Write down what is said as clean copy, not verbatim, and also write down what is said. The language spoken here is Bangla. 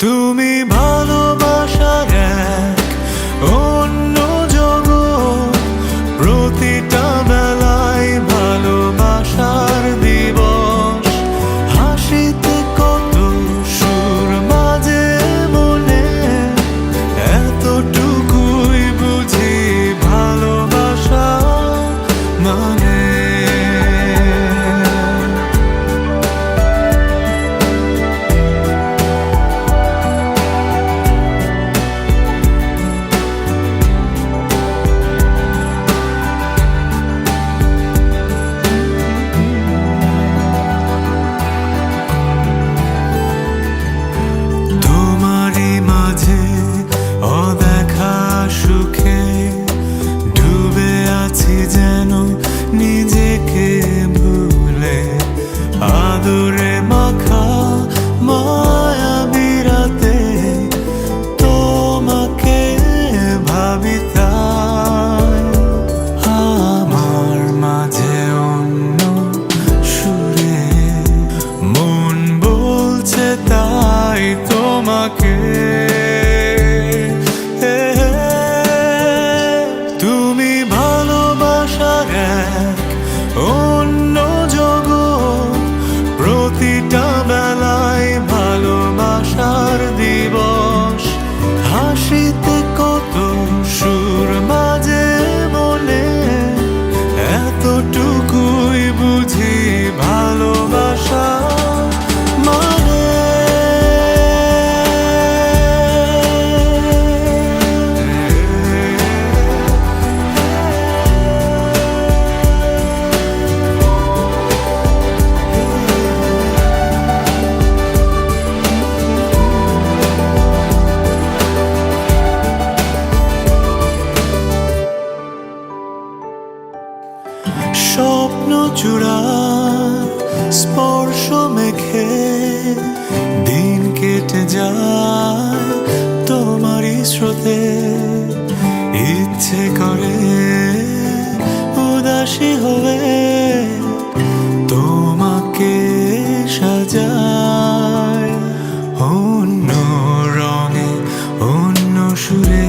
তুমি ভালোবাসার এক অন্য জগৎ, প্রতিটা বেলায় ভালোবাসার দিবস। হাসিতে কত সুর মাঝে মনে, এতটুকুই বুঝি ভালোবাসা মানে। অদেখা সুখে ডুবে আছি যেন নিজেকে ভুলে, আদরে মাখা মায়াবী রাতে তোমাকে ভাবি তাই। আমার মাঝে অন্য সুরে মন বলছে তাই তোমাকে। তুমি ভালোবাসার এক অন্য জগৎ, প্রতিটা বেলায় ভালোবাসার দিবস। হাসিতে কত সুর মাঝে মনে, এতটুকুই বুঝি ভালোবাসা মানে। স্বপ্ন চূড়ার স্পর্শ মেখে দিন কেটে যায় তোমারই স্রোতে। ইচ্ছে করে উদাসী হয়ে তোমাকে সাজায় অন্য রঙে অন্য সুরে।